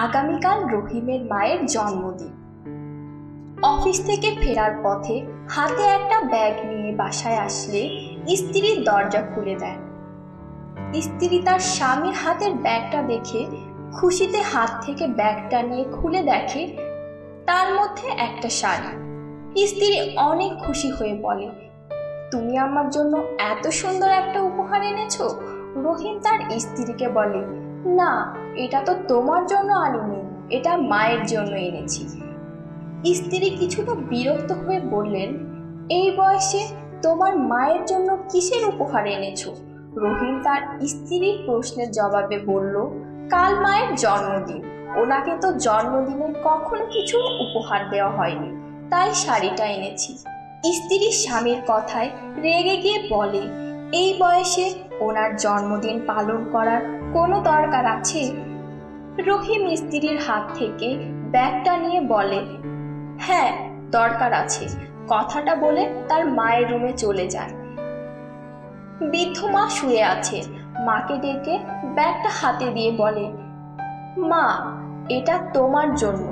আগামীকাল রহিমের মায়ের জন্মদিন। অফিস থেকে ফেরার পথে হাতে একটা ব্যাগ নিয়ে বাসায় আসলে স্ত্রী দরজা খুলে দেয়। স্ত্রী তার স্বামীর হাতের ব্যাগটা দেখে খুশিতে হাত থেকে ব্যাগটা নিয়ে খুলে দেখে তার মধ্যে একটা শাড়ি। স্ত্রী অনেক খুশি হয়ে বলে, তুমি আমার জন্য এত সুন্দর একটা উপহার এনেছো। রহিম তার স্ত্রীকে বলে, না, এটা তো তোমার জন্য আনিনি, এটা মায়ের জন্য এনেছি। স্ত্রী কিছুটা বিরক্ত হয়ে বললেন, এই বয়সে তোমার মায়ের জন্য কিসের উপহার এনেছো? রহিম তার স্ত্রীর প্রশ্নের জবাবে বলল, কাল মায়ের জন্মদিন, ওনাকে তো জন্মদিনে কখনো কিছু উপহার দেওয়া হয়নি, তাই শাড়িটা এনেছি। স্ত্রী স্বামীর কথায় রেগে গিয়ে বলে, এই বয়সে ওনার জন্মদিন পালন করার কোনো দরকার আছে? রহিম স্ত্রীর হাত থেকে ব্যাগটা নিয়ে বলে, হ্যাঁ দরকার আছে। কথাটা বলে তার মায়ের রুমে চলে যায়। বৃদ্ধ মা শুয়ে আছে। মাকে ডেকে ব্যাগটা হাতে দিয়ে বলে, মা, এটা তোমার জন্য,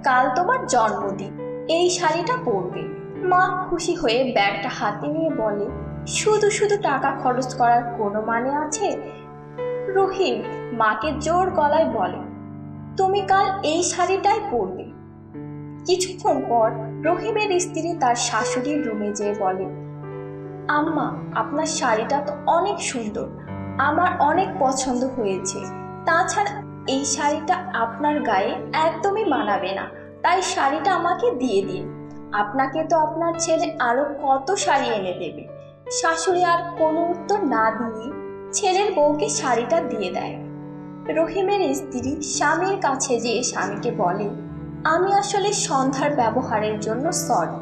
কাল তোমার জন্মদিন, এই শাড়িটা পরবে। মা খুশি হয়ে ব্যাগটা হাতে নিয়ে বলে, শুধু শুধু টাকা খরচ করার কোনো মানে আছে? রহিম মাকে জোর গলায় বলে, তুমি কাল এই শাড়িটাই পরবে। কিছুক্ষণ পর রহিমের স্ত্রী তার শাশুড়ির রুমে যেয়ে বলে, আম্মা, আপনার শাড়িটা তো অনেক সুন্দর, আমার অনেক পছন্দ হয়েছে। তাছাড়া এই শাড়িটা আপনার গায়ে একদমই মানাবে না, তাই শাড়িটা আমাকে দিয়ে দিন। আপনাকে তো আপনার ছেলে আরো কত শাড়ি এনে দেবে। শাশুড়ি আর কোনো উত্তর না দিয়ে ছেলের বউকে শাড়িটা দিয়ে দেয়। রহিমের স্ত্রী স্বামীর কাছে যেয়ে স্বামীকে বলে, আমি আসলে সন্ধ্যার ব্যবহারের জন্য সরি,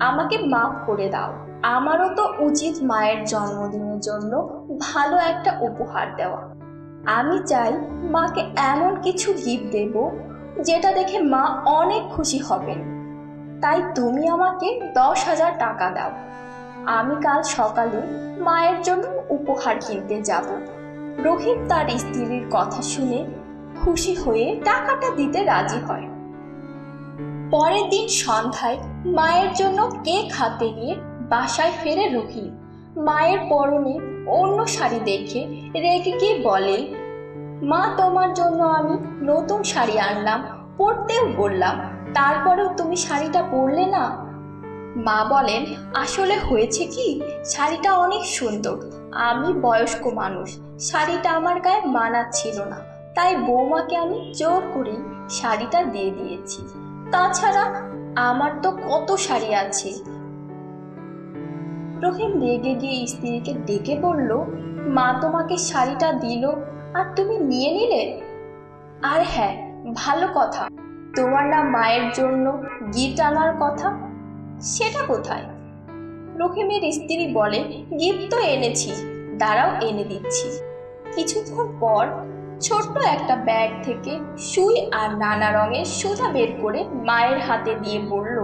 আমাকে মাফ করে দাও। আমারও তো উচিত মায়ের জন্মদিনের জন্য ভালো একটা উপহার দেওয়া। আমি চাই মাকে এমন কিছু গিফট দেব যেটা দেখে মা অনেক খুশি হবেন। তাই তুমি আমাকে 10,000 টাকা দাও, আমি কাল সকালে মায়ের জন্য উপহার কিনতে যাব। রহিম তার স্ত্রীর কথা শুনে খুশি হয়ে টাকাটা দিতে রাজি হয়। পরের দিন সন্ধ্যায় মায়ের জন্য কেক হাতে নিয়ে বাসায় ফেরে রহিম। মায়ের পরনে অন্য শাড়ি দেখে রেগে গিয়ে বলে, মা, তোমার জন্য আমি নতুন শাড়ি আনলাম, পরতেও বললাম, তারপরেও তুমি শাড়িটা পরলে না। মা বলেন, আসলে হয়েছে কি, শাড়িটা অনেক সুন্দর, আমি বয়স্ক মানুষ, শাড়িটা আমার গায়ে মানাচ্ছিল না, তাই বৌমাকে আমি জোর করে শাড়িটা দিয়ে দিয়েছি। তাছাড়া আমার তো কত শাড়ি আছে। রহিম রেগে গিয়ে স্ত্রীকে ডেকে বলল, মা তোমাকে শাড়িটা দিল আর তুমি নিয়ে নিলে? আর হ্যাঁ, ভালো কথা, তোমার না মায়ের জন্য গিফট আনার কথা, সেটা কোথায়? রহিমের স্ত্রী বলে, গিফট তো এনেছি, দাঁড়াও এনে দিচ্ছি। কিছুক্ষণ পর ছোট্ট একটা ব্যাগ থেকে সুই আর নানা রঙের সুতা বের করে মায়ের হাতে দিয়ে বলল,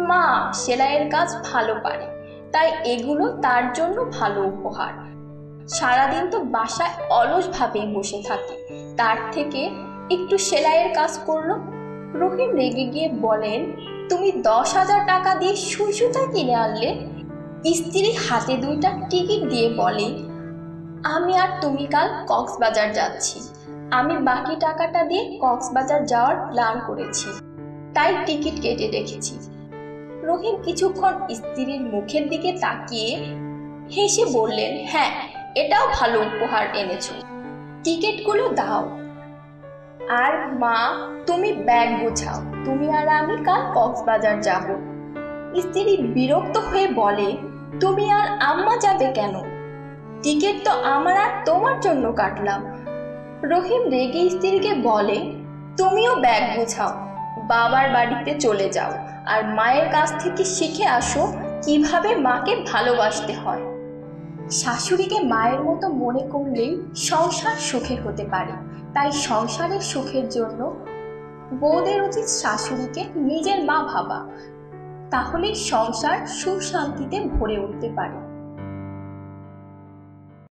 মা সেলাইয়ের কাজ ভালো পারে, তাই এগুলো তার জন্য ভালো উপহার। সারাদিন তো বাসায় অলসভাবেই বসে থাকে, তার থেকে একটু সেলাইয়ের কাজ করলো। রহিম রেগে গিয়ে বলেন, তুমি 10,000 টাকা দিয়ে সুই সুতা কিনে আনলে? স্ত্রী হাতে 2টা টিকিট দিয়ে বলে, আমি আর তুমি কাল কক্সবাজার যাচ্ছি, আমি বাকি টাকাটা দিয়ে কক্সবাজার যাওয়ার প্ল্যান করেছি, তাই টিকিট কেটে রেখেছি। রহিম কিছুক্ষণ স্ত্রীর মুখের দিকে তাকিয়ে হেসে বললেন, হ্যাঁ, এটাও ভালো উপহার এনেছো, টিকিটগুলো দাও। আর মা, তুমি ব্যাগ গোছাও, তুমি আর আমি কাল কক্সবাজার যাব। স্ত্রী বিরক্ত হয়ে বলে, তুমি আর আম্মা যাবে কেন? টিকিট তো আমার আর তোমার জন্য কাটলাম। রহিম রেগে স্ত্রীকে বলে, তুমিও ব্যাগ গোছাও, বাবার বাড়িতে চলে যাও, আর মায়ের কাছ থেকে শিখে আসো কিভাবে মাকে ভালোবাসতে হয়। শাশুড়িকে মায়ের মতো মনে করলেই সংসার সুখের হতে পারে, তাই সংসারের সুখের জন্য বউদের উচিত শাশুড়িকে নিজের মা ভাবা, তাহলেই সংসার সুখ শান্তিতে ভরে উঠতে পারে।